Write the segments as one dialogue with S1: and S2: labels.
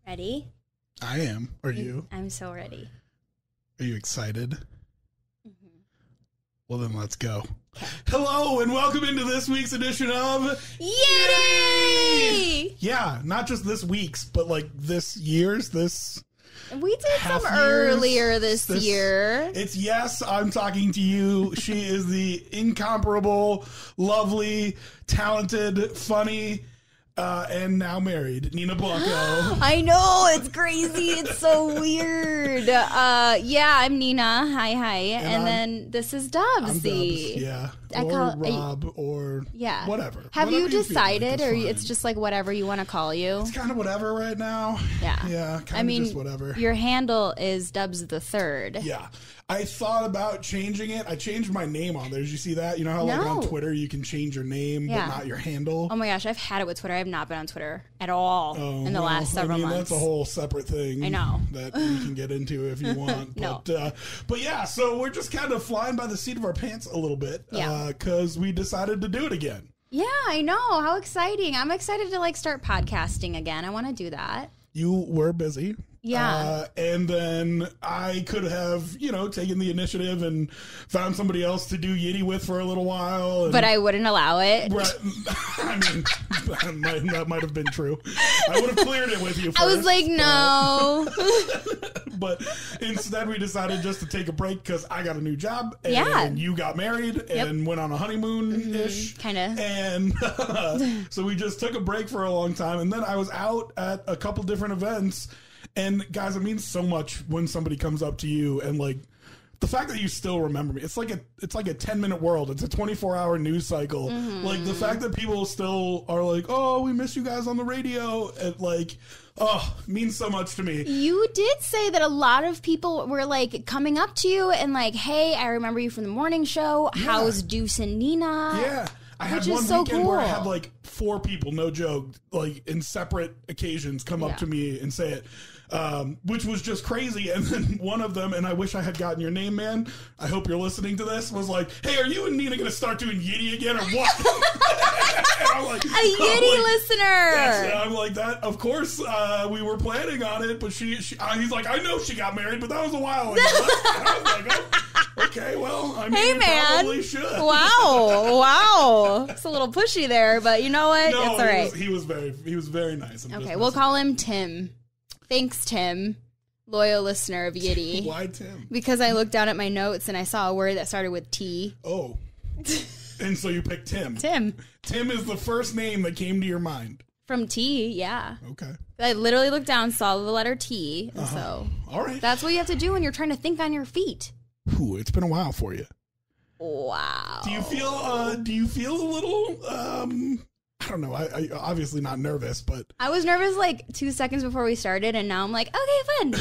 S1: Ready?
S2: I am. Are you?
S1: I'm so ready.
S2: Are you excited?
S1: Mm-hmm.
S2: Well, then let's go. Okay. Hello, and welcome into this week's edition of
S1: YITTY!
S2: Yeah, not just this week's, but like this year's,
S1: We did some earlier this year.
S2: It's Yes, I'm talking to you. She is the incomparable, lovely, talented, funny, and now married, Nina Blanco.
S1: I know, it's crazy. It's so weird. Yeah, I'm Nina. Hi. And then this is Dubz.
S2: I'm Dubz, yeah. Or Rob, or whatever.
S1: Have
S2: whatever
S1: you decided, or
S2: fine.
S1: it's just like whatever you want to call you?
S2: It's kind of whatever right now.
S1: Yeah.
S2: Yeah, kind of just whatever.
S1: Your handle is Dubz the Third.
S2: Yeah. I thought about changing it. I changed my name on there. Did you see that? You know how like on Twitter you can change your name but not your handle?
S1: Oh my gosh, I've had it with Twitter. I have not been on Twitter at all in the last several months.
S2: That's a whole separate thing.
S1: I know.
S2: That you can get into if you want. But yeah, so we're just kind of flying by the seat of our pants a little bit because we decided to do it again.
S1: Yeah, I know. How exciting. I'm excited to like start podcasting again. I want to do that.
S2: You were busy.
S1: Yeah.
S2: And then I could have, taken the initiative and found somebody else to do YITTY with for a little while.
S1: But I wouldn't allow it.
S2: Right. I mean, that might have been true. I would have cleared it with you first.
S1: I was like, no.
S2: But instead we decided just to take a break because I got a new job and you got married and went on a honeymoon-ish.
S1: Kind of.
S2: And so we just took a break for a long time. And then I was out at a couple different events. And guys, it means so much when somebody comes up to you and like the fact that you still remember me. It's like a 10-minute world. It's a 24-hour news cycle. Mm-hmm. Like the fact that people still are like, "Oh, we miss you guys on the radio." It means so much to me.
S1: You did say that a lot of people were like coming up to you and like, "Hey, I remember you from the morning show. Yeah. How's Dubz and Nina?"
S2: Yeah. I had one weekend where I had like 4 people, no joke, like in separate occasions come up to me and say it. Which was just crazy. And then one of them, and I wish I had gotten your name, man. I hope you're listening to this. Was like, "Hey, are you and Nina going to start doing YITTY again or what?" And I'm like,
S1: a YITTY listener.
S2: I'm like, that. Of course, we were planning on it, but he's like, "I know she got married, but that was a while ago." I was like, "Oh, okay, well, I mean,
S1: hey, man.
S2: Probably should."
S1: Wow. It's a little pushy there, but you know what?
S2: No,
S1: it's all right.
S2: He was very nice.
S1: Okay, we'll call him Tim. Thanks, Tim, loyal listener of YITTY.
S2: Why Tim?
S1: Because I looked down at my notes and I saw a word that started with T.
S2: Oh. And so you picked Tim.
S1: Tim.
S2: Tim is the first name that came to your mind.
S1: From T, yeah.
S2: Okay.
S1: I literally looked down, saw the letter T, and so
S2: all right.
S1: That's what you have to do when you're trying to think on your feet.
S2: Ooh, it's been a while for you.
S1: Wow.
S2: Do you feel a little I don't know. I obviously not nervous, but
S1: I was nervous like 2 seconds before we started, and now I'm like, okay, fun.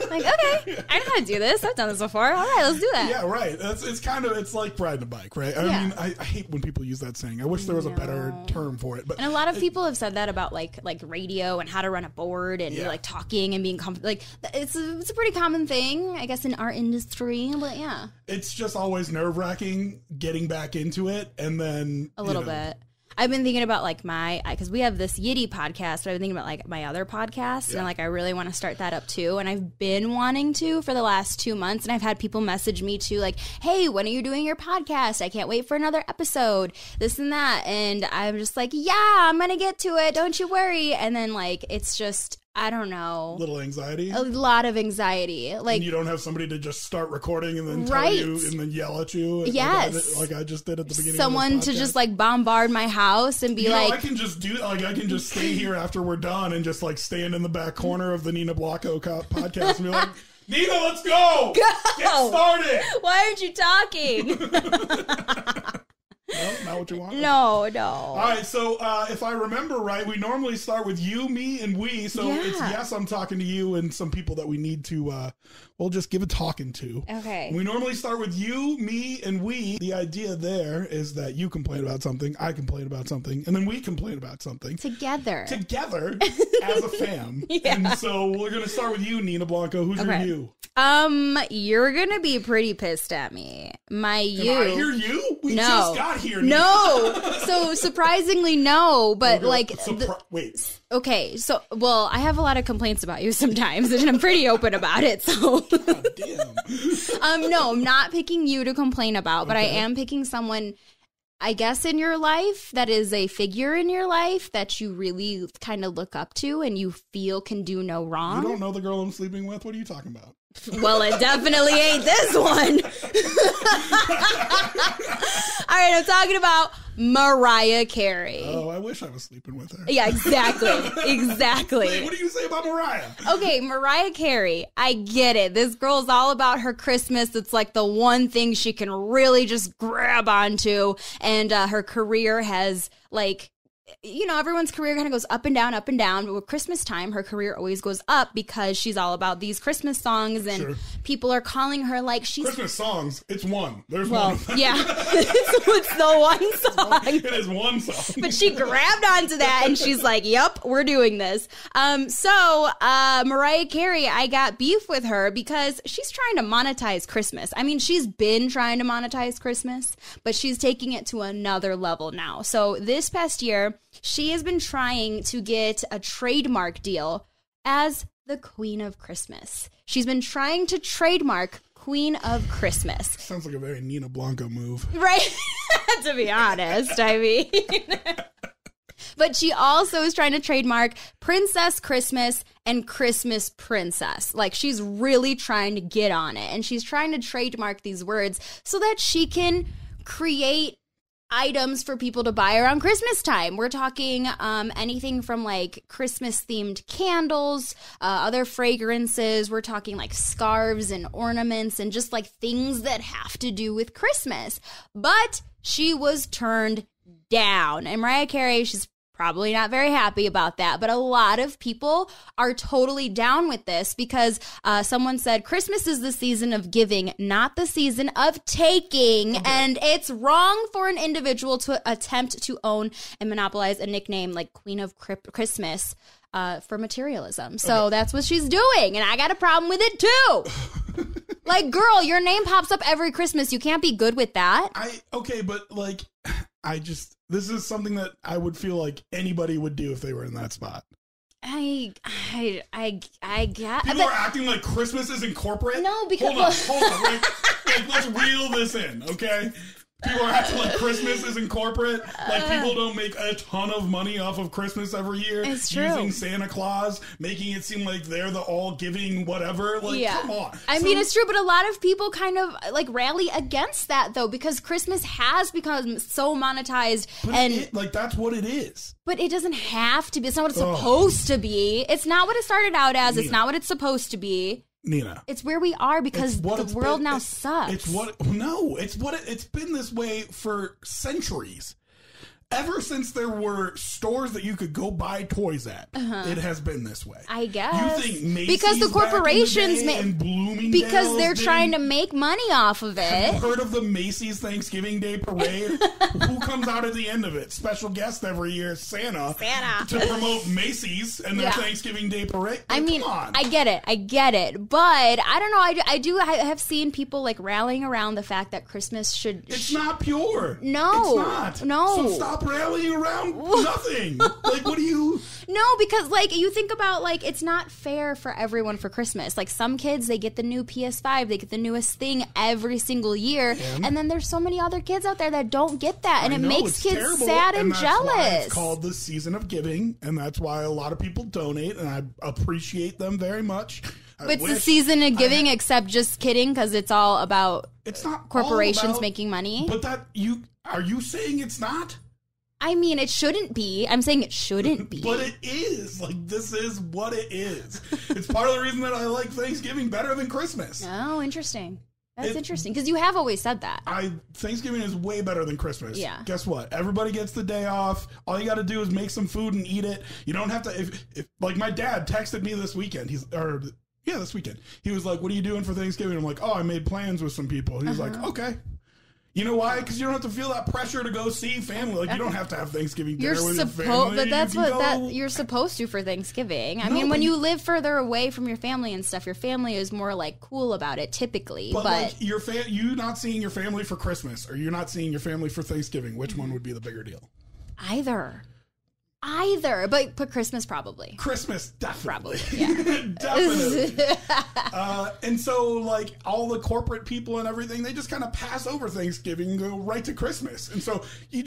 S1: Like, okay, I know how to do this. I've done this before. All right, let's do that.
S2: Yeah, right. It's like riding a bike, right? I mean, I hate when people use that saying. I wish there was a better term for it. But
S1: and a lot of people have said that about like radio and how to run a board and like talking and being like it's a pretty common thing, I guess, in our industry. But yeah,
S2: it's just always nerve-wracking getting back into it, and then
S1: a little bit. I've been thinking about like because we have this YITTY podcast, but I've been thinking about like my other podcast and like I really want to start that up too. And I've been wanting to for the last 2 months, and I've had people message me too, like, "Hey, when are you doing your podcast? I can't wait for another episode, this and that." And I'm just like, "Yeah, I'm going to get to it. Don't you worry." And then like, it's just, I don't know.
S2: Little anxiety?
S1: A lot of anxiety. Like,
S2: and you don't have somebody to just start recording and then tell you and then yell at you.
S1: Yes.
S2: Like I just did at the beginning
S1: Someone
S2: of this podcast.
S1: to just like bombard my house and be like.
S2: I can just I can just stay here after we're done and just like stand in the back corner of the Nina Blanco podcast and be like, "Nina, let's go! Get started!
S1: Why aren't you talking?"
S2: No, not what you want?
S1: No.
S2: All right, so if I remember right, we normally start with you, me, and we. So it's Yes, I'm talking to you and some people that we need to, we'll just give a talking to.
S1: Okay.
S2: We normally start with you, me, and we. The idea there is that you complain about something, I complain about something, and then we complain about something.
S1: Together
S2: as a fam. Yeah. And so we're going to start with you, Nina Blanco. Who's your you?
S1: You're going to be pretty pissed at me. My you.
S2: Am I your you? We just got here. here.
S1: No. So surprisingly, no. But like,
S2: wait.
S1: Okay. So, well, I have a lot of complaints about you sometimes, and I'm pretty open about it. So,
S2: God damn.
S1: No, I'm not picking you to complain about, but I am picking someone, I guess, in your life that is a figure in your life that you really kind of look up to and you feel can do no wrong.
S2: You don't know the girl I'm sleeping with? What are you talking about?
S1: Well, it definitely ain't this one. All right, I'm talking about Mariah Carey.
S2: Oh, I wish I was sleeping with her.
S1: Yeah, exactly. Exactly.
S2: Wait, what do you say about Mariah?
S1: Okay, Mariah Carey, I get it. This girl's all about her Christmas. It's like the one thing she can really just grab onto. And her career has, like, you know, everyone's career kind of goes up and down, up and down. But with Christmas time, her career always goes up because she's all about these Christmas songs, and people are calling her like she's
S2: Christmas songs. It's one. There's
S1: well,
S2: one.
S1: yeah, it's the one song.
S2: It is one song.
S1: But she grabbed onto that, and she's like, "Yep, we're doing this." So Mariah Carey, I got beef with her because she's trying to monetize Christmas. I mean, she's been trying to monetize Christmas, but she's taking it to another level now. So this past year, she has been trying to get a trademark deal as the Queen of Christmas. She's been trying to trademark Queen of Christmas.
S2: Sounds like a very Nina Blanco move.
S1: Right? To be honest, I mean. But she also is trying to trademark Princess Christmas and Christmas Princess. Like, she's really trying to get on it. And she's trying to trademark these words so that she can create items for people to buy around Christmas time. We're talking anything from like Christmas themed candles, other fragrances. We're talking like scarves and ornaments and just like things that have to do with Christmas. But she was turned down. And Mariah Carey, she's probably not very happy about that, but a lot of people are totally down with this because someone said Christmas is the season of giving, not the season of taking, and it's wrong for an individual to attempt to own and monopolize a nickname like Queen of Christmas for materialism. So that's what she's doing, and I got a problem with it too. Like, girl, your name pops up every Christmas. You can't be good with that.
S2: But like, this is something that I would feel like anybody would do if they were in that spot.
S1: I get.
S2: People are acting like Christmas isn't corporate.
S1: No, because
S2: hold on. Let's reel this in, okay? People are acting like Christmas isn't corporate. Like, people don't make a ton of money off of Christmas every year.
S1: It's true.
S2: Using Santa Claus, making it seem like they're the all-giving whatever. Like, come on.
S1: I mean, it's true, but a lot of people kind of, like, rally against that, though, because Christmas has become so monetized.
S2: But that's what it is.
S1: But it doesn't have to be. It's not what it's supposed to be. It's not what it started out as. Nina. It's not what it's supposed to be.
S2: Nina,
S1: it's where we are because the world now sucks.
S2: It's been this way for centuries. Ever since there were stores that you could go buy toys at, it has been this way.
S1: I guess.
S2: You think Macy's
S1: because the corporations
S2: and Bloomingdale's
S1: because they're trying to make money off of it.
S2: Have you heard of the Macy's Thanksgiving Day Parade? Who comes out at the end of it? Special guest every year, Santa. To promote Macy's and their Thanksgiving Day Parade.
S1: I mean, I get it. But I don't know. I have seen people like rallying around the fact that Christmas should.
S2: It's not pure.
S1: No,
S2: it's not.
S1: No.
S2: So stop rallying around nothing. Like, what do you?
S1: No, because like you think about like it's not fair for everyone for Christmas. Like some kids, they get the new PS5, they get the newest thing every single year, and then there's so many other kids out there that don't get that, and it makes kids terrible, sad and jealous. Why
S2: it's called the season of giving, and that's why a lot of people donate, and I appreciate them very much.
S1: It's the season of giving, except just kidding, because it's all about corporations making money.
S2: But are you saying it's not?
S1: I mean, it shouldn't be. I'm saying it shouldn't be.
S2: But it is. Like, this is what it is. It's part of the reason that I like Thanksgiving better than Christmas.
S1: Oh, interesting. That's interesting, because you have always said that.
S2: Thanksgiving is way better than Christmas.
S1: Yeah.
S2: Guess what? Everybody gets the day off. All you got to do is make some food and eat it. You don't have to. If like my dad texted me this weekend. This weekend. He was like, "What are you doing for Thanksgiving?" I'm like, "Oh, I made plans with some people." He was like, "Okay." You know why? Because you don't have to feel that pressure to go see family. Like, you don't have to have Thanksgiving dinner
S1: You're
S2: with your family.
S1: But that's you're supposed to for Thanksgiving. I mean, when you live further away from your family and stuff, your family is more like cool about it typically. But
S2: like you not seeing your family for Christmas or you're not seeing your family for Thanksgiving, which one would be the bigger deal?
S1: Either, but Christmas probably.
S2: Christmas, definitely.
S1: Probably, yeah.
S2: Definitely. And so, like, all the corporate people and everything, they just kind of pass over Thanksgiving and go right to Christmas. And so you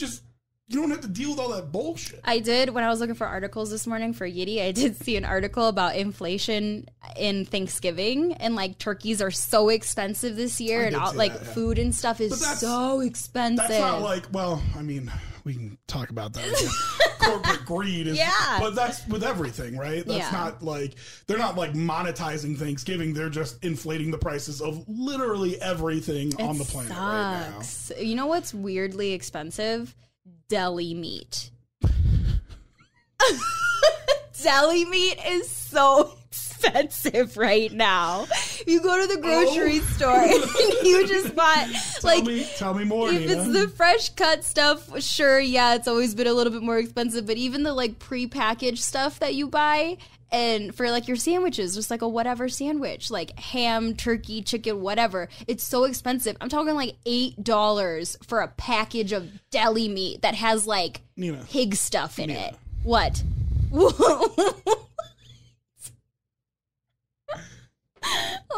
S2: don't have to deal with all that bullshit.
S1: I did, when I was looking for articles this morning for YITTY, I did see an article about inflation in Thanksgiving, and like turkeys are so expensive this year, and all, like food and stuff is so expensive.
S2: That's not like, well, I mean, we can talk about that again. Corporate greed is, but that's with everything, right? That's not like, they're not like monetizing Thanksgiving. They're just inflating the prices of literally everything on the planet right now.
S1: You know what's weirdly expensive? Deli meat. Deli meat is so expensive right now. You go to the grocery store and you just bought
S2: tell me more,
S1: if
S2: Nina.
S1: it's the fresh cut stuff, sure, yeah, it's always been a little bit more expensive, but even the like prepackaged stuff that you buy and for like your sandwiches, just like a whatever sandwich, like ham, turkey, chicken, whatever, it's so expensive. I'm talking like $8 for a package of deli meat that has like pig stuff in it. What?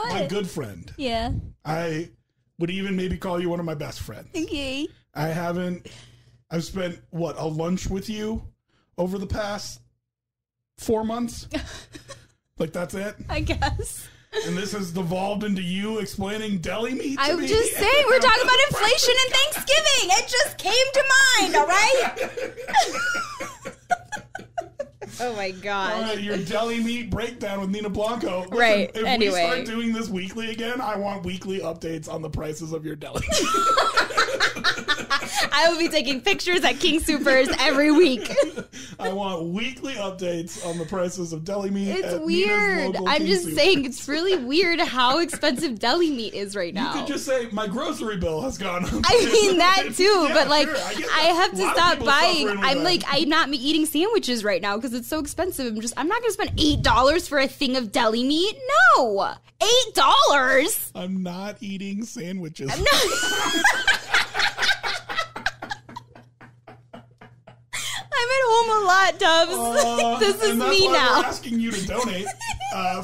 S2: My good friend.
S1: Yeah.
S2: I would even maybe call you one of my best friends.
S1: Okay.
S2: I've spent, a lunch with you over the past 4 months? Like, that's it?
S1: I guess.
S2: And this has devolved into you explaining deli meat to
S1: I'm
S2: me?
S1: just saying, we're talking about inflation and Thanksgiving. It just came to mind, all right? Oh, my God.
S2: All right, your deli meat breakdown with Nina Blanco. Listen,
S1: right,
S2: if we start doing this weekly again, I want weekly updates on the prices of your deli meat.
S1: I will be taking pictures at King Supers every week.
S2: I want weekly updates on the prices of deli meat.
S1: It's weird. I'm just saying, it's really weird how expensive deli meat is right now.
S2: You could just say, my grocery bill has gone up.
S1: I mean, that too, but like,
S2: sure,
S1: I have to stop buying. I'm not eating sandwiches right now because it's so expensive. I'm not going to spend $8 for a thing of deli meat. No. $8?
S2: I'm not eating sandwiches.
S1: I'm not. I'm at home a lot, Dubz. This is me now.
S2: We're asking you to donate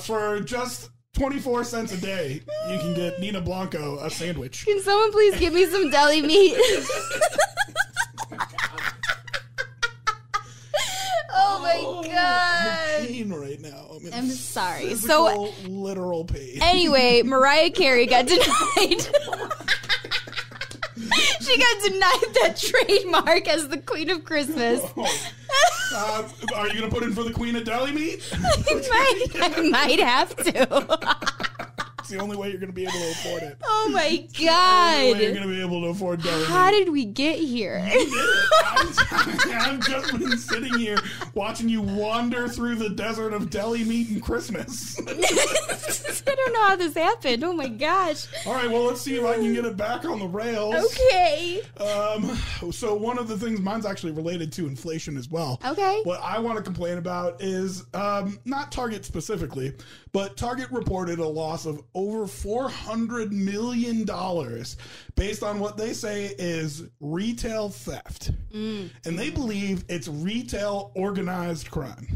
S2: for just 24 cents a day. You can get Nina Blanco a sandwich.
S1: Can someone please give me some deli meat? Oh my God!
S2: I'm in pain right now.
S1: I'm sorry.
S2: Physical, literal pain.
S1: Anyway, Mariah Carey got denied. She got denied that trademark as the Queen of Christmas.
S2: Are you going to put in for the Queen of Deli Meat?
S1: I might have to.
S2: It's the only way you're going to be able to afford it.
S1: Oh my God.
S2: You're going to be able to afford deli meat.
S1: How did we get here?
S2: You did it. I've just been sitting here watching you wander through the desert of deli meat and Christmas.
S1: I don't know how this happened. Oh my gosh.
S2: All right, well, let's see if I can get it back on the rails.
S1: Okay.
S2: So one of the things, mine's actually related to inflation as well.
S1: Okay.
S2: What I want to complain about is not Target specifically, but Target reported a loss of over $400 million based on what they say is retail theft. And they believe it's retail organized crime.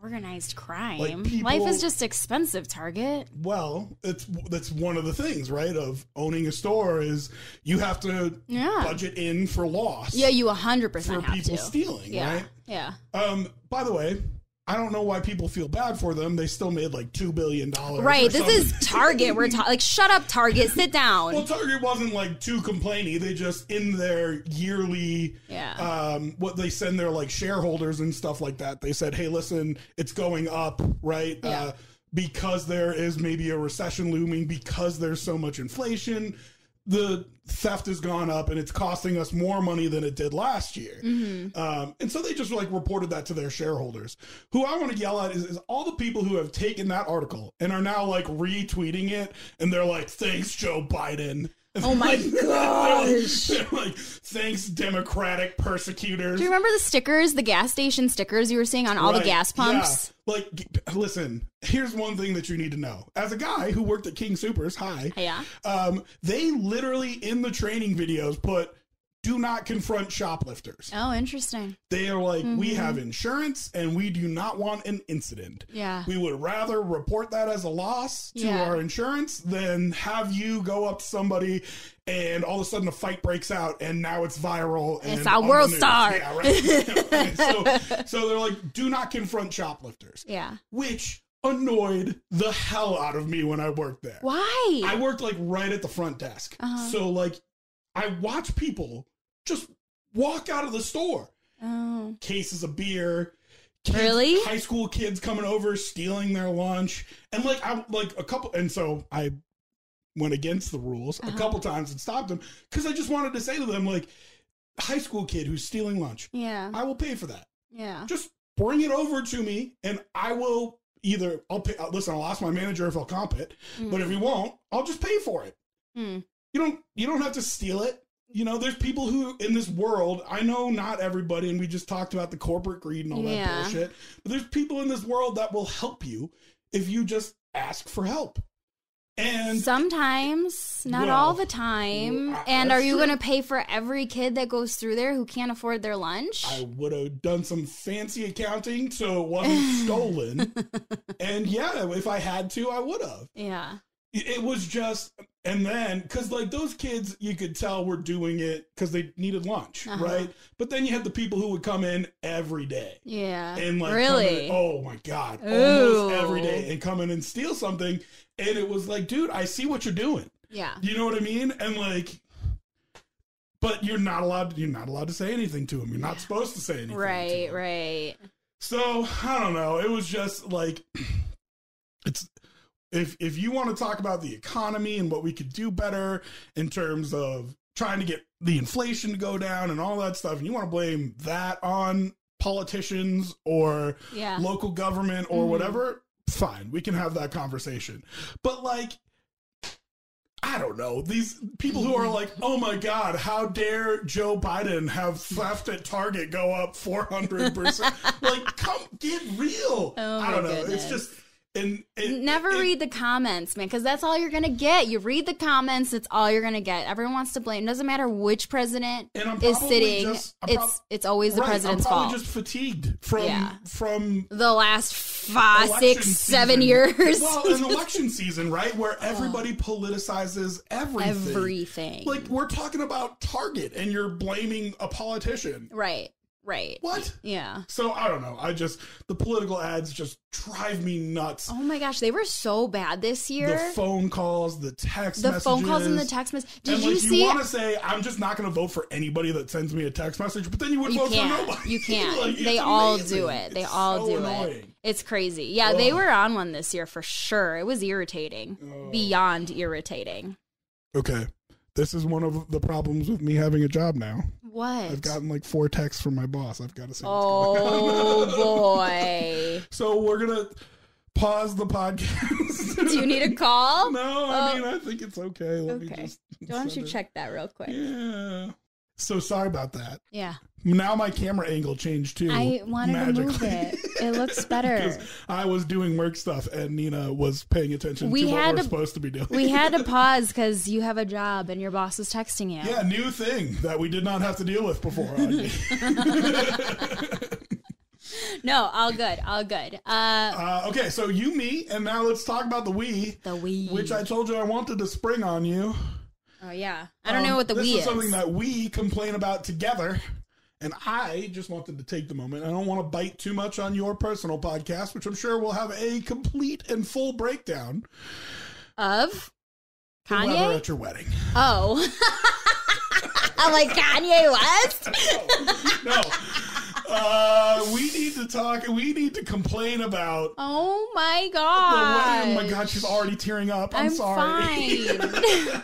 S1: Organized crime?
S2: Like
S1: Life is just expensive, Target.
S2: Well, that's one of the things, right, of owning a store is you have to budget in for loss.
S1: Yeah, you 100%
S2: for
S1: have
S2: people
S1: to.
S2: stealing, right?
S1: Yeah.
S2: By the way, I don't know why people feel bad for them. They still made like $2 billion.
S1: Right. This is Target. We're like, shut up, Target. Sit down.
S2: Well, Target wasn't like too complainy. They just, in their yearly, what they send their like shareholders and stuff like that, they said, hey, listen, it's going up, right?
S1: Yeah.
S2: Because there is maybe a recession looming, because there's so much inflation, the theft has gone up and it's costing us more money than it did last year. Mm-hmm. And so they just like reported that to their shareholders. Who I want to yell at is all the people who have taken that article and are now like retweeting it. And they're like, thanks, Joe Biden.
S1: Oh my gosh.
S2: They're like, thanks, Democratic persecutors.
S1: Do you remember the stickers, the gas station stickers you were seeing on all the gas pumps?
S2: Yeah. Like, listen, here's one thing that you need to know. As a guy who worked at King Soopers, they literally in the training videos put, do not confront shoplifters.
S1: Oh, interesting.
S2: They are like, we have insurance and we do not want an incident.
S1: Yeah.
S2: We would rather report that as a loss to our insurance than have you go up to somebody and all of a sudden a fight breaks out and now it's viral. And
S1: it's our world star.
S2: Yeah, right. so they're like, do not confront shoplifters.
S1: Yeah.
S2: Which annoyed the hell out of me when I worked there.
S1: Why?
S2: I worked like right at the front desk. So like I watch people just walk out of the store.
S1: Oh.
S2: Cases of beer. Kids,
S1: really?
S2: High school kids coming over, stealing their lunch. And like, and so I went against the rules a couple times and stopped them because I just wanted to say to them, like, high school kid who's stealing lunch.
S1: Yeah.
S2: I will pay for that.
S1: Yeah.
S2: Just bring it over to me and I will I'll pay. Listen, I'll ask my manager if he'll comp it, but if he won't, I'll just pay for it. You don't have to steal it. You know, there's people who in this world, I know not everybody, and we just talked about the corporate greed and all that bullshit, but there's people in this world that will help you if you just ask for help. And
S1: sometimes, not all the time. And are you going to pay for every kid that goes through there who can't afford their lunch? I
S2: would have done some fancy accounting so it wasn't stolen. And yeah, if I had to, I would have.
S1: Yeah.
S2: It was just, and then, because like those kids, you could tell were doing it because they needed lunch, right? But then you had the people who would come in every day.
S1: Yeah.
S2: And like,
S1: really?
S2: Oh my God. Almost every day and come in and steal something. And it was like, dude, I see what you're doing.
S1: Yeah.
S2: You know what I mean? And like, but you're not allowed to say anything to them. You're not supposed to say anything.
S1: Right, right.
S2: So I don't know. It was just like, it's, if you want to talk about the economy and what we could do better in terms of trying to get the inflation to go down and all that stuff, and you want to blame that on politicians or local government or whatever, fine, we can have that conversation. But like, I don't know, these people who are like, oh my God, how dare Joe Biden have theft at Target go up 400%? Like, come get real. I don't know. Goodness. It's just,
S1: never read the comments, man, because that's all you're gonna get. You read the comments, it's all you're gonna get. Everyone wants to blame. It doesn't matter which president is sitting. It's always the president's fault.
S2: I'm probably just fatigued from
S1: the last 5, 6, 7 years.
S2: Well, an election season, right, where everybody politicizes everything.
S1: Everything.
S2: Like, we're talking about Target, and you're blaming a politician.
S1: Right. Right.
S2: What?
S1: Yeah.
S2: So, I don't know. The political ads just drive me nuts.
S1: Oh my gosh, they were so bad this year.
S2: The phone calls, the text messages.
S1: The phone calls and the text messages.
S2: Did you see? You want to say, I'm just not going to vote for anybody that sends me a text message, but then you wouldn't vote for nobody.
S1: You can't.
S2: Like,
S1: they all do it. They all do it. It's crazy. Yeah, they were on one this year for sure. It was irritating. Beyond irritating.
S2: Okay. This is one of the problems with me having a job now.
S1: What?
S2: I've gotten like 4 texts from my boss. I've got to say.
S1: Oh boy!
S2: So we're gonna pause the podcast.
S1: Do you need a call?
S2: No, I mean I think it's okay. Let me just.
S1: Why don't you check that real quick?
S2: Yeah. So sorry about that.
S1: Yeah.
S2: Now my camera angle changed too.
S1: I wanted to move it. It looks better.
S2: Because I was doing work stuff and Nina was paying attention to what we're supposed to be doing.
S1: We had to pause because you have a job and your boss was texting you.
S2: Yeah, new thing that we did not have to deal with before.
S1: No, all good. All good.
S2: Okay, so you, me, and now let's talk about the Wii.
S1: The Wii.
S2: Which I told you I wanted to spring on you.
S1: Oh, yeah. I don't know what the Wii is.
S2: This is something that we complain about together. And I just wanted to take the moment. I don't want to bite too much on your personal podcast, which I'm sure will have a complete and full breakdown
S1: of Kanye?
S2: The weather at your wedding.
S1: Oh. I'm like, Kanye West?
S2: No. We need to complain about.
S1: Oh my God.
S2: Oh my God, she's already tearing up. I'm sorry.
S1: Fine.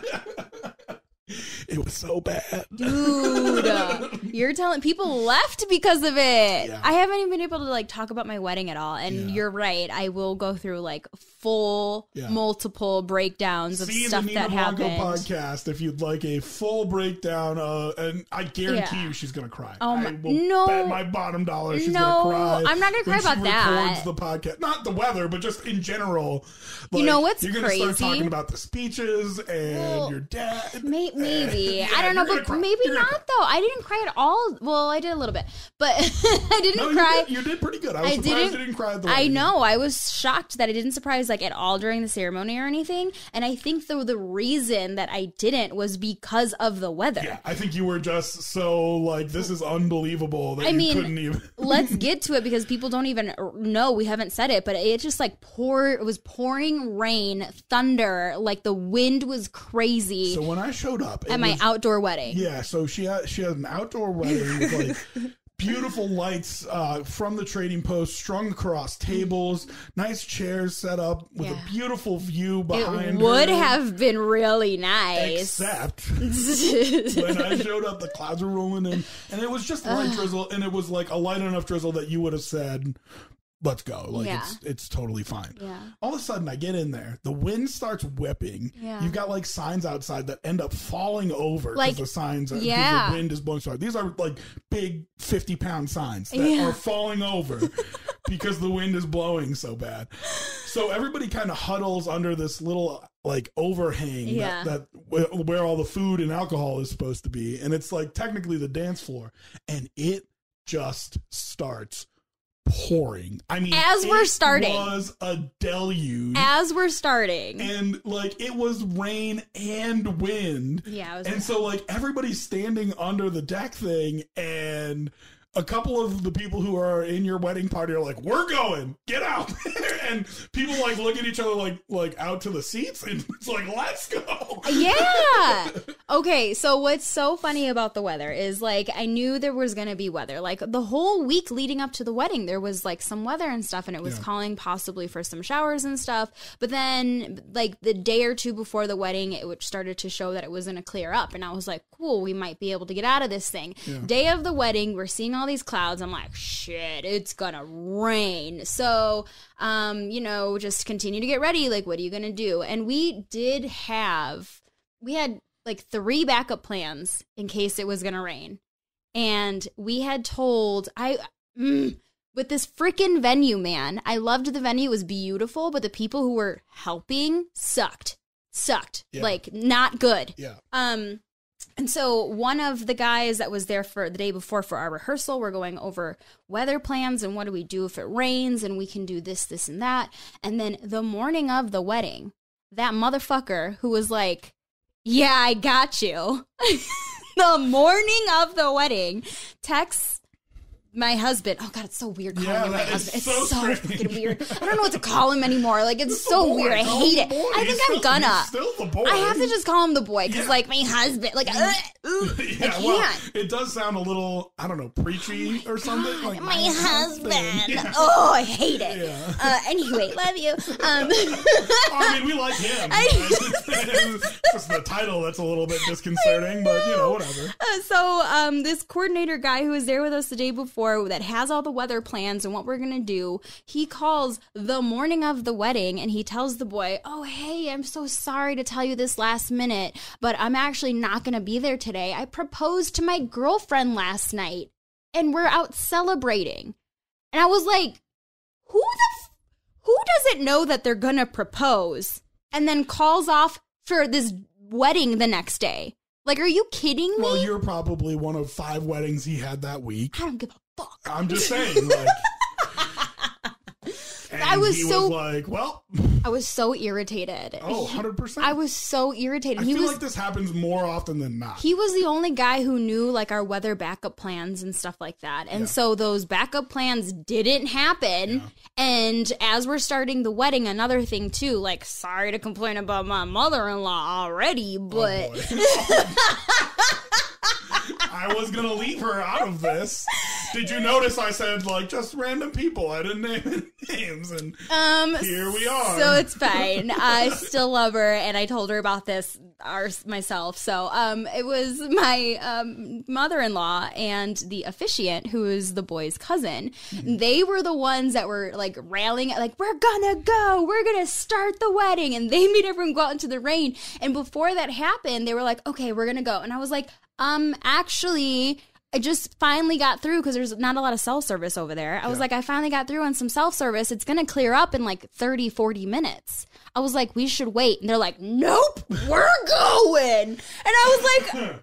S2: It was so bad.
S1: Dude, you're telling people left because of it.
S2: Yeah.
S1: I haven't even been able to like talk about my wedding at all. And you're right. I will go through like full multiple breakdowns of stuff
S2: that
S1: happened.
S2: Blanco podcast if you'd like a full breakdown. And I guarantee you she's going to cry.
S1: Oh,
S2: I will bet my bottom dollar she's going to cry.
S1: I'm not going to cry about that.
S2: The podcast, not the weather, but just in general. Like,
S1: you know what's
S2: you're
S1: crazy?
S2: You're going to start talking about the speeches and your dad.
S1: Maybe. I don't know, but maybe not though. I didn't cry at all. Well, I did a little bit, but I didn't cry.
S2: You did pretty good. I was surprised you didn't cry at the wedding.
S1: I know. I was shocked that I didn't surprise like at all during the ceremony or anything. And I think the reason that I didn't was because of the weather.
S2: Yeah, I think you were just so like, this is unbelievable that you couldn't even.
S1: Let's get to it because people don't even know. We haven't said it, but it just like it was pouring rain, thunder, like the wind was crazy.
S2: So when I showed up
S1: at my outdoor wedding.
S2: Yeah, so she had an outdoor wedding with like beautiful lights from the trading post strung across tables, nice chairs set up with a beautiful view behind
S1: It would have been really nice.
S2: Except when I showed up, the clouds were rolling in, and it was just light drizzle, and it was like a light enough drizzle that you would have said, let's go. Like it's totally fine. Yeah. All of a sudden I get in there. The wind starts whipping. Yeah. You've got like signs outside that end up falling over because the signs because the wind is blowing so hard. These are like big 50-pound signs that are falling over because the wind is blowing so bad. So everybody kind of huddles under this little like overhang that where all the food and alcohol is supposed to be. And it's like technically the dance floor. And it just starts pouring. I mean,
S1: as we're starting,
S2: it was a deluge.
S1: As we're starting,
S2: and like it was rain and wind.
S1: Yeah, it was
S2: and so like everybody's standing under the deck thing, and a couple of the people who are in your wedding party are like, "We're going, get out!" And people like look at each other like out to the seats, and it's like, "Let's go!"
S1: Yeah. Okay, so what's so funny about the weather is like I knew there was gonna be weather. Like the whole week leading up to the wedding, there was like some weather and stuff, and it was calling possibly for some showers and stuff. But then like the day or two before the wedding, it started to show that it was gonna clear up, and I was like, "Cool, we might be able to get out of this thing." Yeah. Day of the wedding, we're seeing all these clouds. I'm like, shit, it's gonna rain. So, just continue to get ready. Like, what are you gonna do? And we had like 3 backup plans in case it was gonna rain. And we had told, with this freaking venue, man, I loved the venue. It was beautiful, but the people who were helping sucked. Yeah. Like, not good.
S2: Yeah.
S1: And so one of the guys that was there for the day before for our rehearsal, we're going over weather plans and what do we do if it rains and we can do this, this, and that. And then the morning of the wedding, that motherfucker who was like, yeah, I got you. The morning of the wedding, texts my husband. Oh God, it's so weird calling him my husband. It's so freaking weird. I don't know what to call him anymore. Like it's so weird. I hate it. I think I'm gonna.
S2: Still the boy.
S1: I have to just call him the boy because like my husband. Like I can't.
S2: Well, it does sound a little, I don't know, preachy or something.
S1: God,
S2: like
S1: my husband. Yeah. Oh, I hate it. Yeah. Anyway, love you.
S2: I mean, we like him. It's just the title that's a little bit disconcerting, but whatever.
S1: So this coordinator guy who was there with us the day before, that has all the weather plans and what we're gonna do, he calls the morning of the wedding and he tells the boy, oh hey, I'm so sorry to tell you this last minute, but I'm actually not gonna be there today. I proposed to my girlfriend last night and we're out celebrating. And I was like, who doesn't know that they're gonna propose and then calls off for this wedding the next day? Like, are you kidding me?
S2: Well, you're probably one of 5 weddings he had that week.
S1: I don't give a fuck.
S2: I'm just saying, like. I was
S1: so irritated.
S2: Oh, 100%.
S1: I was so irritated.
S2: I feel like this happens more often than not.
S1: He was the only guy who knew like our weather backup plans and stuff like that. And so those backup plans didn't happen. Yeah. And as we're starting the wedding, another thing too, like sorry to complain about my mother-in-law already, but
S2: I was going to leave her out of this. Did you notice I said, like, just random people? I didn't name any names, and here we are.
S1: So it's fine. I still love her, and I told her about this myself. So it was my mother-in-law and the officiant, who is the boy's cousin. They were the ones that were like railing, like, we're gonna start the wedding, and they made everyone go out into the rain. And before that happened, they were like, okay, we're gonna go. And I was like, actually, I just finally got through, because there's not a lot of self-service over there. I was like, I finally got through on some self-service. It's going to clear up in like 30, 40 minutes. I was like, we should wait. And they're like, nope, we're going. And I was like,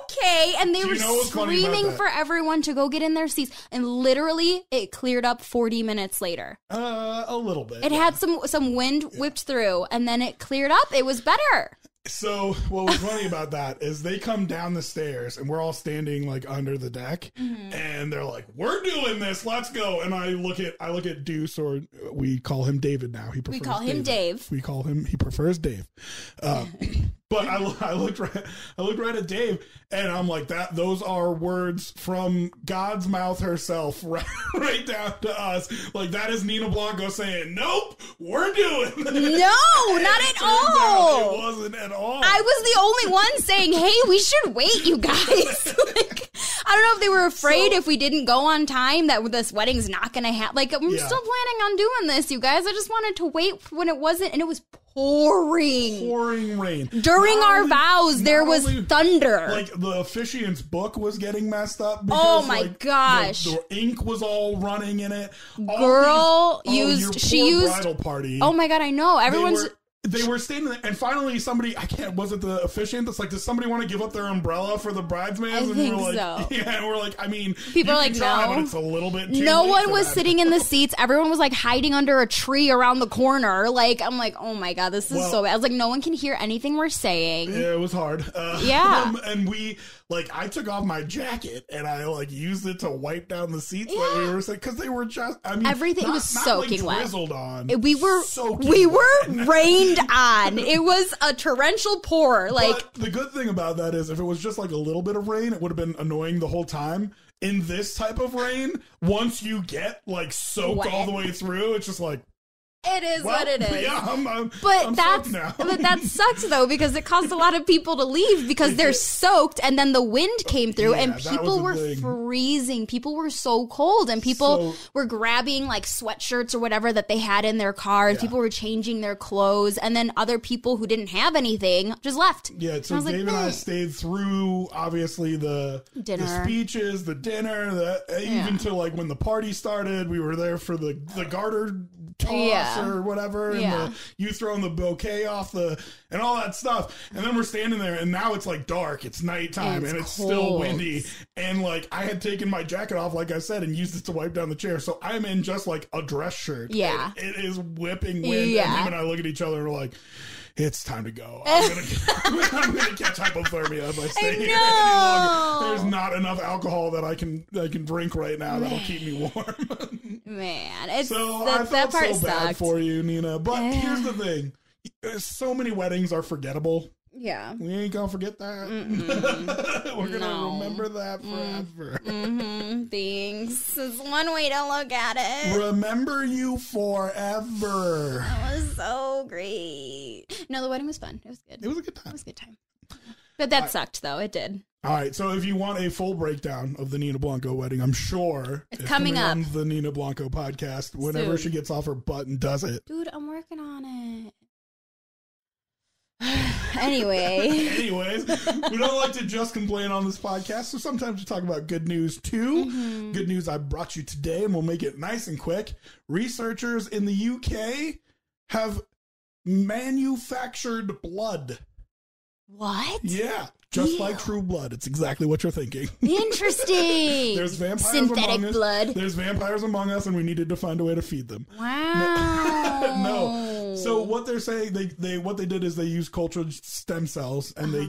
S1: okay. And they were screaming for everyone to go get in their seats. And literally, it cleared up 40 minutes later.
S2: A little bit.
S1: It had some wind whipped through, and then it cleared up. It was better.
S2: So what was funny about that is they come down the stairs, and we're all standing like under the deck, and they're like, we're doing this, let's go. And I look at Deuce, or we call him David now. He prefers Dave. We call him, he prefers Dave. But I looked right at Dave, and I'm like, those are words from God's mouth herself, right down to us. Like, that is Nina Blanco saying, nope, we're doing this.
S1: No, not at all.
S2: It wasn't at all.
S1: I was the only one saying, hey, we should wait, you guys. Like, I don't know if they were afraid if we didn't go on time that this wedding's not going to happen. Like, I'm still planning on doing this, you guys. I just wanted to wait when it wasn't, and it was pouring
S2: rain.
S1: During our vows, there was thunder.
S2: Like, the officiant's book was getting messed up.
S1: Because, my gosh.
S2: The ink was all running in it.
S1: She used
S2: bridal party.
S1: Oh my God, I know.
S2: They were standing there, and finally somebody, was it the officiant that's like, does somebody want to give up their umbrella for the bridesmaids?
S1: I think so.
S2: Yeah, and we're like, I mean,
S1: people are like, no.
S2: But it's a little bit too
S1: No
S2: late
S1: one
S2: for
S1: was
S2: that.
S1: sitting in the seats. Everyone was like hiding under a tree around the corner. Like, I'm like, oh my God, this is so bad. I was like, no one can hear anything we're saying.
S2: Yeah, it was hard. And we, like, I took off my jacket, and I, like, used it to wipe down the seats that we were saying, because they were just, I mean,
S1: everything was soaking
S2: wet.
S1: drizzled
S2: on.
S1: We were rained on. It was a torrential pour. Like,
S2: but the good thing about that is, if it was just like a little bit of rain, it would have been annoying the whole time. In this type of rain, once you get like soaked all the way through, it's just like,
S1: it is what it is.
S2: Yeah, I'm
S1: but that sucks though, because it caused a lot of people to leave because they're soaked, and then the wind came through, and people were freezing. People were so cold, and people were grabbing like sweatshirts or whatever that they had in their cars. People were changing their clothes, and then other people who didn't have anything just left.
S2: Yeah, so Dave and I stayed through obviously the speeches, the dinner, even to like when the party started. We were there for the garter toss or whatever, and you throwing the bouquet off and all that stuff, and then we're standing there, and now it's like dark, it's nighttime, and it's still windy, and like I had taken my jacket off, like I said, and used it to wipe down the chair, so I'm in just like a dress shirt.
S1: Yeah,
S2: it is whipping wind, and him and I look at each other and we're like, it's time to go. I'm gonna catch hypothermia if I stay here any longer. There's not enough alcohol that I can drink right now that'll keep me warm.
S1: Man, it's
S2: so I felt so bad for you, Nina. But here's the thing: so many weddings are forgettable.
S1: Yeah,
S2: we ain't gonna forget that. We're gonna remember that forever.
S1: Thanks. It's one way to look at it.
S2: Remember you forever.
S1: That was so great. No, the wedding was fun. It was good.
S2: It was a good time.
S1: It was a good time. But that sucked, though. It did.
S2: All right, so if you want a full breakdown of the Nina Blanco wedding, I'm sure
S1: it's coming up
S2: on the Nina Blanco podcast whenever she gets off her butt and does it.
S1: Dude, I'm working on it. Anyways,
S2: we don't like to just complain on this podcast, so sometimes we talk about good news too. Good news I brought you today, and we'll make it nice and quick. Researchers in the UK have manufactured blood.
S1: What?
S2: Yeah. Just like True Blood. It's exactly what you're thinking.
S1: Interesting.
S2: There's vampires
S1: Synthetic
S2: among us.
S1: blood.
S2: There's vampires among us, and we needed to find a way to feed them.
S1: Wow.
S2: No. So what they're saying, what they did is they used cultured stem cells, and they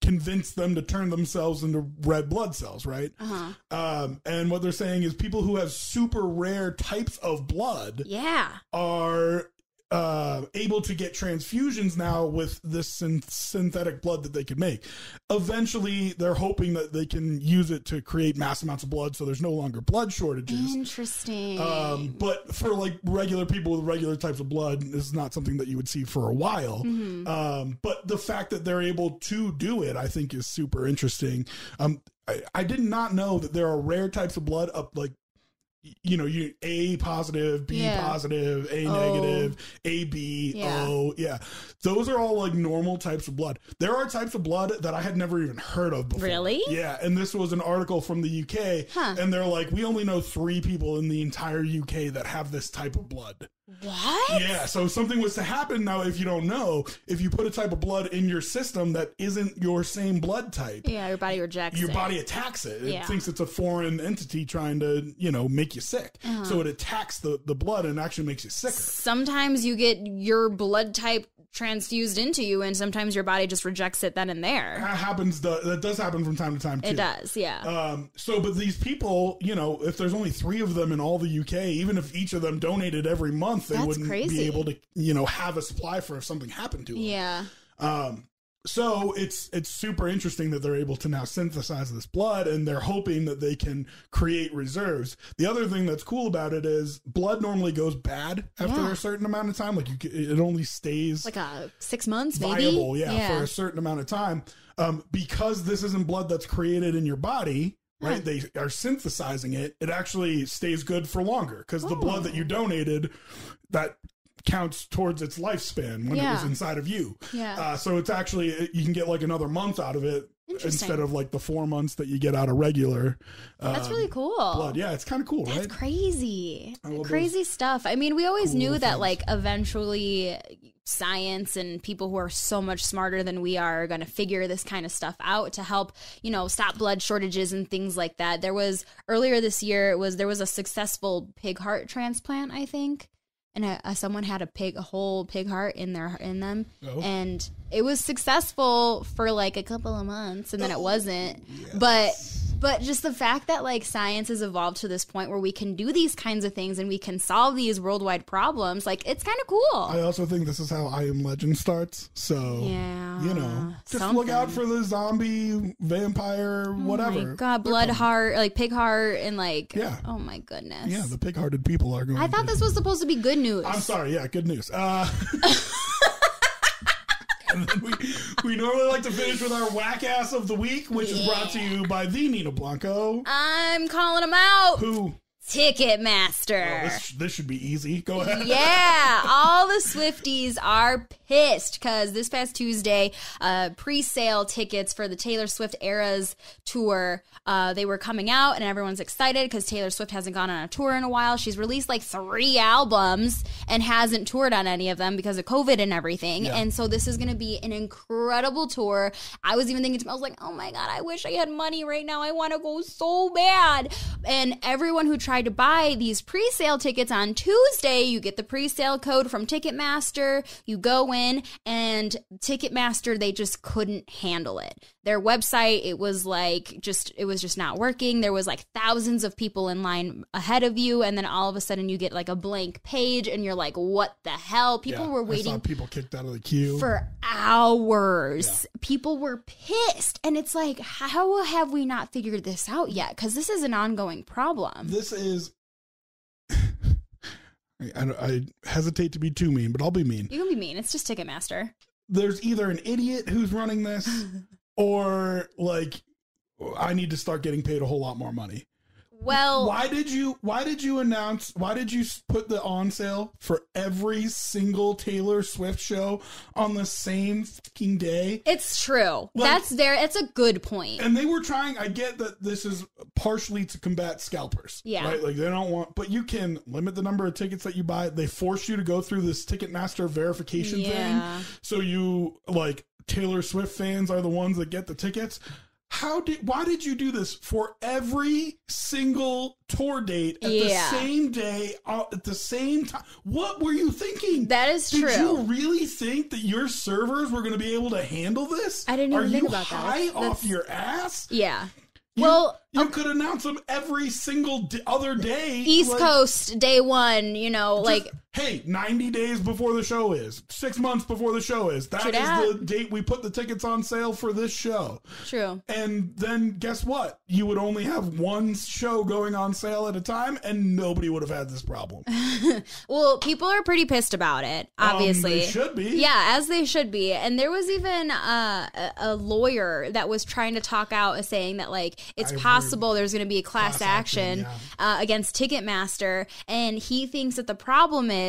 S2: convinced them to turn themselves into red blood cells, right? And what they're saying is people who have super rare types of blood are able to get transfusions now with this synthetic blood that they can make. Eventually, they're hoping that they can use it to create mass amounts of blood, so there's no longer blood shortages.
S1: Interesting.
S2: But for like regular people with regular types of blood, this is not something that you would see for a while. But the fact that they're able to do it, I think, is super interesting. I did not know that there are rare types of blood up like, you A positive, B positive, A negative, AB, O. Yeah. Those are all like normal types of blood. There are types of blood that I had never even heard of before.
S1: Really?
S2: Yeah. And this was an article from the UK. And they're like, we only know 3 people in the entire UK that have this type of blood.
S1: What?
S2: Yeah, so if something was to happen now, if you don't know, if you put a type of blood in your system that isn't your same blood type,
S1: your body rejects
S2: your
S1: it.
S2: body attacks it. It thinks it's a foreign entity trying to, make you sick. So it attacks the blood and actually makes you sicker.
S1: Sometimes you get your blood type transfused into you, and sometimes your body just rejects it then and there.
S2: That does happen from time to time too.
S1: It does, yeah.
S2: But these people, if there's only 3 of them in all the UK, even if each of them donated every month, they wouldn't be able to, have a supply for if something happened to them.
S1: Yeah.
S2: So it's super interesting that they're able to now synthesize this blood, and they're hoping that they can create reserves. The other thing that's cool about it is blood normally goes bad after a certain amount of time. Like it only stays
S1: like 6 months, maybe
S2: viable, for a certain amount of time. Because this isn't blood that's created in your body. Right, they are synthesizing it. It actually stays good for longer because the blood that you donated, that counts towards its lifespan when it was inside of you. Yeah. So it's actually, you can get like another month out of it instead of like the 4 months that you get out of regular.
S1: That's really cool.
S2: Blood. Yeah, it's kind of cool, right?
S1: That's crazy. Crazy stuff. I mean, we always knew that like eventually science and people who are so much smarter than we are going to figure this kind of stuff out to help, stop blood shortages and things like that. There was earlier this year, there was a successful pig heart transplant, I think. And someone had a whole pig heart in them, and it was successful for like a couple of months, and then it wasn't. Yes. But just the fact that like science has evolved to this point where we can do these kinds of things and we can solve these worldwide problems, like it's kind of cool.
S2: I also think this is how I Am Legend starts. So just look out for the zombie, vampire, whatever.
S1: Oh my God, blood heart, like pig heart, and like oh my goodness.
S2: Yeah, the pig-hearted people are going.
S1: I thought this was supposed to be good news.
S2: I'm sorry. Yeah, good news. And then we normally like to finish with our whack ass of the week, which is brought to you by the Nina Blanco.
S1: I'm calling him out.
S2: Who?
S1: Ticketmaster.
S2: Oh, this should be easy. Go ahead.
S1: Yeah, all the Swifties are pissed because this past Tuesday, pre-sale tickets for the Taylor Swift Eras tour, they were coming out, and everyone's excited because Taylor Swift hasn't gone on a tour in a while. She's released like 3 albums and hasn't toured on any of them because of COVID and everything. Yeah. And so this is going to be an incredible tour. I was even thinking, I was like, oh my God, I wish I had money right now. I want to go so bad. And everyone who tried to buy these pre-sale tickets on Tuesday, you get the pre-sale code from Ticketmaster, you go in, and Ticketmaster, they just couldn't handle it. Their website, it was just not working. There was like thousands of people in line ahead of you, and then all of a sudden you get like a blank page and you're like, what the hell? People were waiting. I saw
S2: people kicked out of the queue
S1: for hours. Yeah. People were pissed, and it's like, how have we not figured this out yet? Because this is an ongoing problem.
S2: This is I hesitate to be too mean, but I'll be mean.
S1: You can be mean. It's just Ticketmaster. There's
S2: either an idiot who's running this or like I need to start getting paid a whole lot more money.
S1: Well,
S2: why did you put the on sale for every single Taylor Swift show on the same fucking day?
S1: It's true. Like, it's a good point.
S2: And they were trying, I get that this is partially to combat scalpers.
S1: Yeah.
S2: Right? Like they don't want, but you can limit the number of tickets that you buy. They force you to go through this Ticketmaster verification thing. So you like Taylor Swift fans are the ones that get the tickets. Why did you do this for every single tour date at the same day, at the same time? What were you thinking?
S1: That is true.
S2: Did you really think that your servers were going to be able to handle this?
S1: I didn't even think about that.
S2: Are you high off your ass?
S1: Yeah.
S2: You could announce them every single other day.
S1: East Coast, day one, you know, like...
S2: Hey, 90 days before the show is. 6 months before the show is. That is the date we put the tickets on sale for this show.
S1: True.
S2: And then guess what? You would only have one show going on sale at a time, and nobody would have had this problem.
S1: Well, people are pretty pissed about it, obviously.
S2: They should be.
S1: Yeah, as they should be. And there was even a lawyer that was trying to talk out saying that, like, it's possible there's going to be a class action against Ticketmaster. And he thinks that the problem is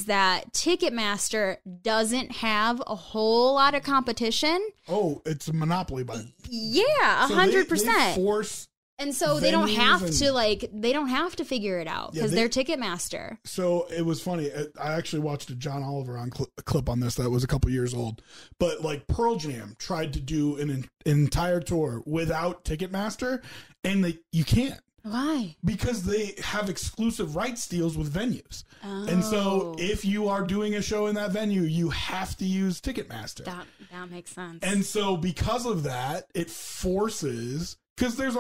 S1: that Ticketmaster doesn't have a whole lot of competition.
S2: Oh, it's a monopoly by...
S1: Yeah, 100%.
S2: They force...
S1: And so they don't have to figure it out because they're Ticketmaster.
S2: So it was funny. I actually watched a John Oliver clip on this that was a couple years old. But like Pearl Jam tried to do an entire tour without Ticketmaster, and you can't.
S1: Why?
S2: Because they have exclusive rights deals with venues. Oh. And so if you are doing a show in that venue, you have to use Ticketmaster.
S1: That makes sense.
S2: And so because of that, it forces... Because there's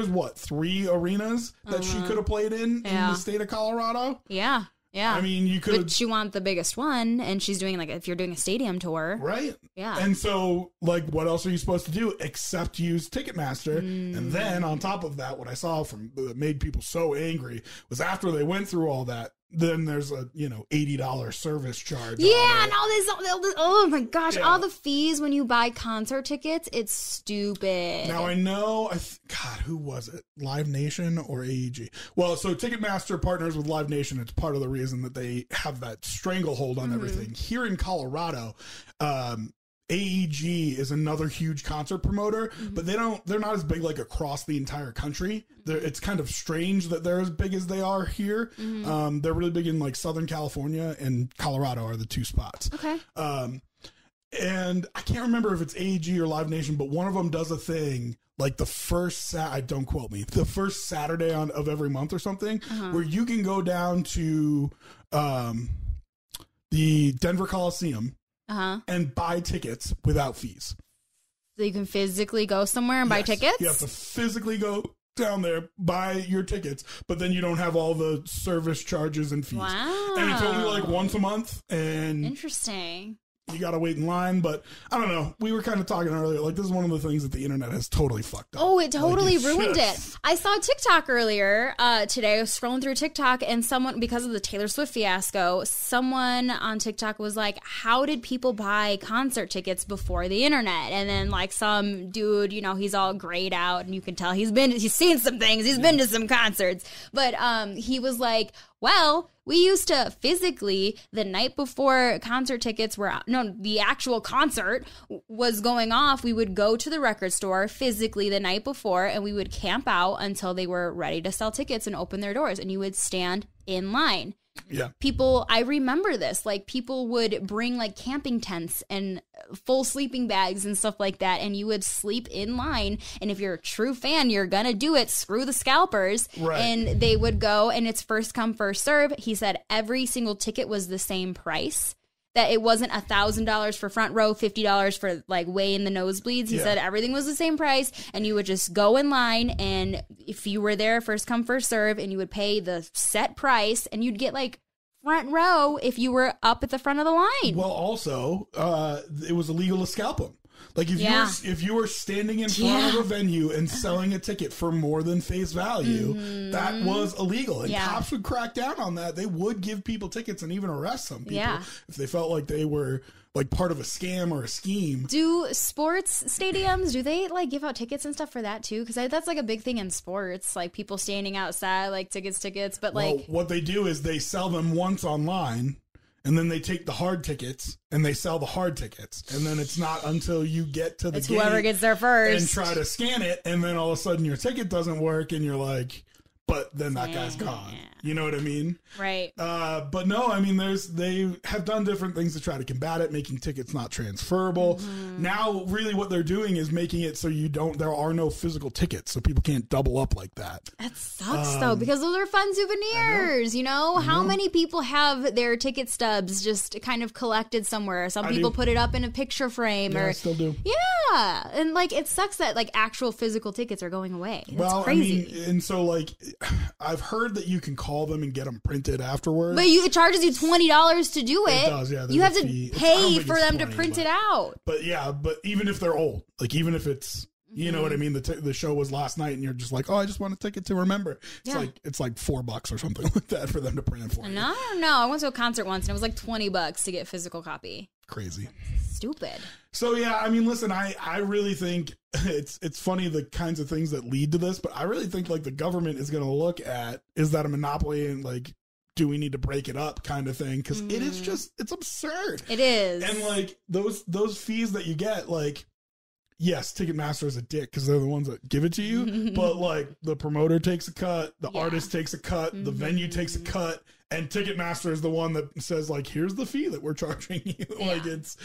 S2: what, 3 arenas that she could have played in the state of Colorado?
S1: Yeah. Yeah.
S2: I mean, you could...
S1: But you want the biggest one, and she's doing, like, if you're doing a stadium tour.
S2: Right.
S1: Yeah.
S2: And so, like, what else are you supposed to do except use Ticketmaster? And then, on top of that, what I saw that made people so angry was after they went through all that, then there's a, $80 service charge.
S1: Yeah, and all this, oh my gosh, all the fees when you buy concert tickets, it's stupid.
S2: Now I know, God, who was it? Live Nation or AEG? Well, so Ticketmaster partners with Live Nation. It's part of the reason that they have that stranglehold on everything. Here in Colorado, AEG is another huge concert promoter, but they're not as big like across the entire country. It's kind of strange that they're as big as they are here. They're really big in like Southern California, and Colorado are the 2 spots.
S1: Okay.
S2: And I can't remember if it's AEG or Live Nation, but one of them does a thing like the first don't quote me, the first Saturday of every month or something, where you can go down to the Denver Coliseum and buy tickets without fees.
S1: So you can physically go somewhere and buy tickets?
S2: You have to physically go down there, buy your tickets, but then you don't have all the service charges and fees.
S1: Wow.
S2: And it's only like once a month. And
S1: interesting.
S2: You got to wait in line, but I don't know. We were kind of talking earlier. Like, this is one of the things that the internet has totally fucked up.
S1: Oh, it totally ruined it. I saw TikTok earlier today. I was scrolling through TikTok, and someone, because of the Taylor Swift fiasco, someone on TikTok was like, how did people buy concert tickets before the internet? And then, like, some dude, he's all grayed out, and you can tell he's seen some things. He's been to some concerts. But he was like, well, we used to physically, the night before concert tickets the actual concert was going off, we would go to the record store physically the night before, and we would camp out until they were ready to sell tickets and open their doors, and you would stand in line.
S2: Yeah.
S1: People, I remember this, like people would bring like camping tents and full sleeping bags and stuff like that, and you would sleep in line, and if you're a true fan, you're gonna do it, screw the scalpers.
S2: Right.
S1: And they would go, and it's first come, first serve. He said every single ticket was the same price, that it wasn't $1,000 for front row, $50 for like way in the nosebleeds. He said everything was the same price, and you would just go in line, and if you were there, first come, first serve, and you would pay the set price, and you'd get like front row if you were up at the front of the line.
S2: Well, also, it was illegal to scalp them. Like if you were standing in front of a venue and selling a ticket for more than face value, that was illegal. And cops would crack down on that. They would give people tickets and even arrest some people if they felt like they were like part of a scam or a scheme.
S1: Do sports stadiums, do they like give out tickets and stuff for that too? Because that's like a big thing in sports, like people standing outside, like tickets. But like,
S2: what they do is they sell them once online, and then they take the hard tickets and they sell the hard tickets. And then it's not until you get to the gate
S1: whoever gets there first
S2: and try to scan it, and then all of a sudden your ticket doesn't work, and you're like, but then that guy's gone. You know what I mean?
S1: Right.
S2: But no, I mean, they have done different things to try to combat it, making tickets not transferable. Now, really what they're doing is making it so there are no physical tickets, so people can't double up like that.
S1: That sucks, though, because those are fun souvenirs, you know? How many people have their ticket stubs just kind of collected somewhere? Some people put it up in a picture frame. I
S2: still do.
S1: Yeah. And, like, it sucks that, like, actual physical tickets are going away. That's crazy.
S2: I mean, and so, like, I've heard that you can call them and get them printed afterwards.
S1: But it charges you $20 to do it.
S2: It does, yeah.
S1: You have to pay for them to print it out.
S2: But yeah, but even if they're old, like even if it's, you know what I mean, the show was last night and you're just like, oh, I just want a ticket to remember. It's like $4 or something like that for them to print it for you.
S1: No, I don't know. I went to a concert once and it was like $20 to get a physical copy.
S2: Crazy.
S1: Stupid.
S2: So yeah, I mean, listen, I really think it's funny the kinds of things that lead to this, but I really think like the government is going to look at, is that a monopoly, and like, do we need to break it up kind of thing? Because it is just, it's absurd.
S1: It is.
S2: And like those fees that you get, like, yes, Ticketmaster is a dick because they're the ones that give it to you, but like the promoter takes a cut, the artist takes a cut, the venue takes a cut, and Ticketmaster is the one that says like, here's the fee that we're charging you. Like it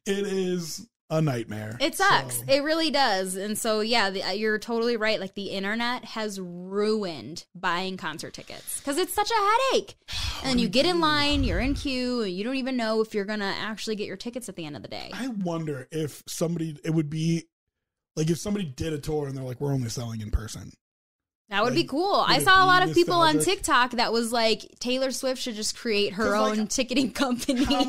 S2: is a nightmare.
S1: It sucks. So. It really does. And so, yeah, you're totally right. Like the internet has ruined buying concert tickets because it's such a headache. And you get in line, you're in queue, and you don't even know if you're going to actually get your tickets at the end of the day.
S2: I wonder if it would be like if somebody did a tour and they're like, we're only selling in person.
S1: That would be cool. I saw a lot of people on TikTok that was like, Taylor Swift should just create her own ticketing company.
S2: How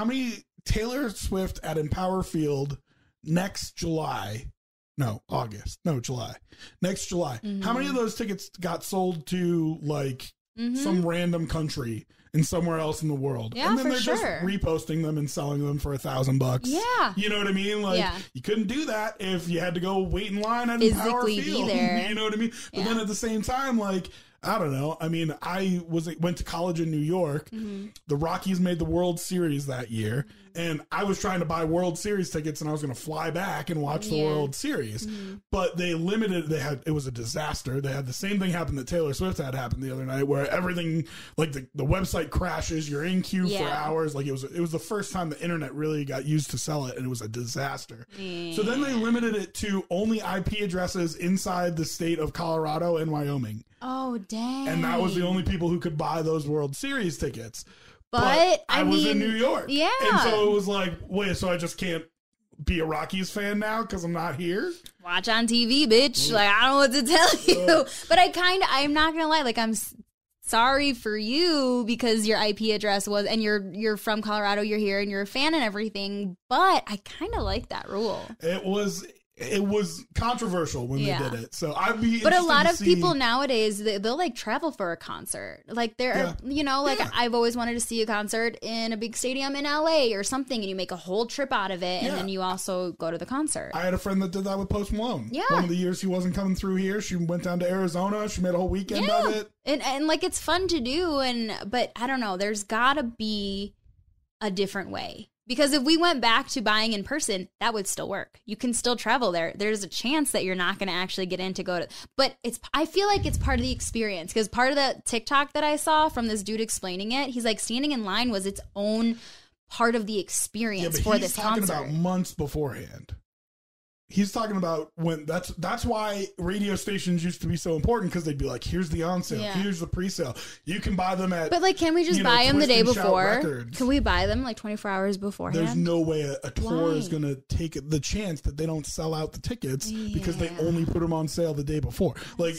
S2: many Taylor Swift at Empower Field next July? No, August. No, July. Next July. How many of those tickets got sold to like some random country and somewhere else in the world?
S1: Yeah,
S2: and then
S1: for
S2: they're just reposting them and selling them for $1,000.
S1: Yeah.
S2: You know what I mean? Like you couldn't do that if you had to go wait in line at Empower Field.
S1: Be there.
S2: You know what I mean? But then at the same time, like, I don't know. I mean, I went to college in New York. The Rockies made the World Series that year, and I was trying to buy World Series tickets, and I was going to fly back and watch the World Series. But they limited. It was a disaster. They had the same thing happen that Taylor Swift had happen the other night, where everything, like the website crashes. You're in queue for hours. Like it was the first time the internet really got used to sell it, and it was a disaster. So then they limited it to only IP addresses inside the state of Colorado and Wyoming.
S1: Oh, dang.
S2: And that was the only people who could buy those World Series tickets.
S1: But
S2: I was in New York.
S1: Yeah.
S2: And so it was like, wait, so I just can't be a Rockies fan now because I'm not here?
S1: Watch on TV, bitch. Like, I don't know what to tell you. But I'm not going to lie. Like, I'm sorry for you because your IP address was, and you're from Colorado, you're here, and you're a fan and everything. But I kind of like that rule.
S2: It was controversial when they did it. So I'd be
S1: But a lot of people nowadays, they'll like travel for a concert. Like I've always wanted to see a concert in a big stadium in LA or something, and you make a whole trip out of it, and then you also go to the concert.
S2: I had a friend that did that with Post Malone. Yeah. One of the years he wasn't coming through here, she went down to Arizona. She made a whole weekend of it.
S1: And like it's fun to do, but I don't know, there's gotta be a different way. Because if we went back to buying in person, that would still work. You can still travel there. There's a chance that you're not going to actually get in to go to. But I feel like it's part of the experience. Because part of the TikTok that I saw from this dude explaining it, he's like, standing in line was its own part of the experience for this concert.
S2: He's talking about months beforehand. He's talking about when that's why radio stations used to be so important, because they'd be like, here's the on sale, here's the pre-sale. You can buy them at.
S1: But like, can we just buy them the day before? Can we buy them like 24 hours beforehand?
S2: There's no way a tour is going to take the chance that they don't sell out the tickets because they only put them on sale the day before. Like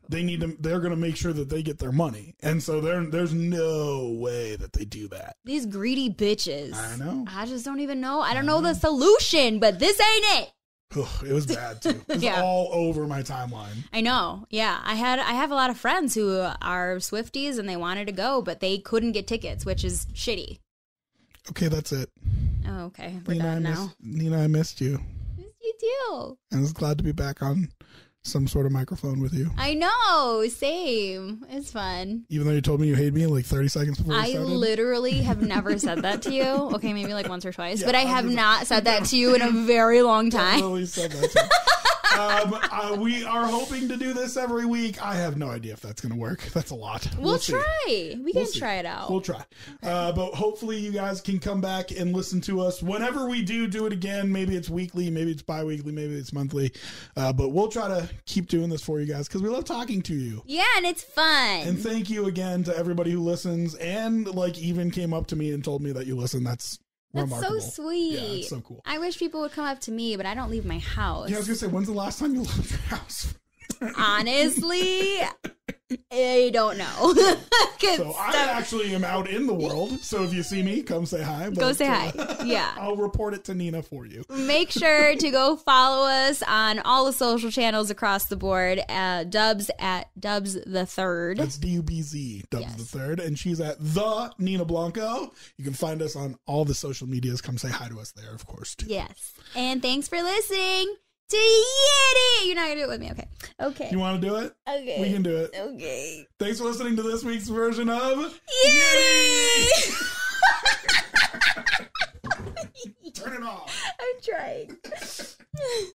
S2: they need them. They're going to make sure that they get their money, and so there's no way that they do that.
S1: These greedy bitches.
S2: I know.
S1: I just don't even know. I don't know the solution, but this ain't it.
S2: It was bad too. It was all over my timeline.
S1: I know. Yeah. I have a lot of friends who are Swifties and they wanted to go, but they couldn't get tickets, which is shitty.
S2: Okay, that's it.
S1: Oh, okay. We're done now.
S2: Nina, I missed you.
S1: Missed you too.
S2: I was glad to be back on some sort of microphone with you.
S1: I know. Same. It's fun.
S2: Even though you told me you hate me in like 30 seconds before we started.
S1: I literally have never said that to you. Okay, maybe like once or twice. But I have not said that to you in a very long time.
S2: Definitely said that to We are hoping to do this every week. I have no idea if that's going to work. That's a lot.
S1: We'll try. We can try it out.
S2: We'll try. But hopefully you guys can come back and listen to us whenever we do it again. Maybe it's weekly, maybe it's bi-weekly, maybe it's monthly. But we'll try to keep doing this for you guys because we love talking to you.
S1: Yeah, and it's fun.
S2: And thank you again to everybody who listens and like even came up to me and told me that you listen. That's remarkable.
S1: So sweet.
S2: Yeah, it's so cool.
S1: I wish people would come up to me, but I don't leave my house.
S2: Yeah, I was going to say, when's the last time you left your house?
S1: Honestly, I don't know.
S2: So I actually am out in the world. So if you see me, come say hi.
S1: Go say hi. Yeah.
S2: I'll report it to Nina for you.
S1: Make sure to go follow us on all the social channels across the board. Dubz at Dubz the Third.
S2: That's DUBZ, Dubz the Third. And she's at the Nina Blanco. You can find us on all the social medias. Come say hi to us there, of course, too.
S1: Yes. And thanks for listening to YITTY. You're not going to do it with me. Okay.
S2: You want to do it?
S1: Okay.
S2: We can do it.
S1: Okay.
S2: Thanks for listening to this week's version of
S1: YITTY.
S2: Turn it off.
S1: I'm trying.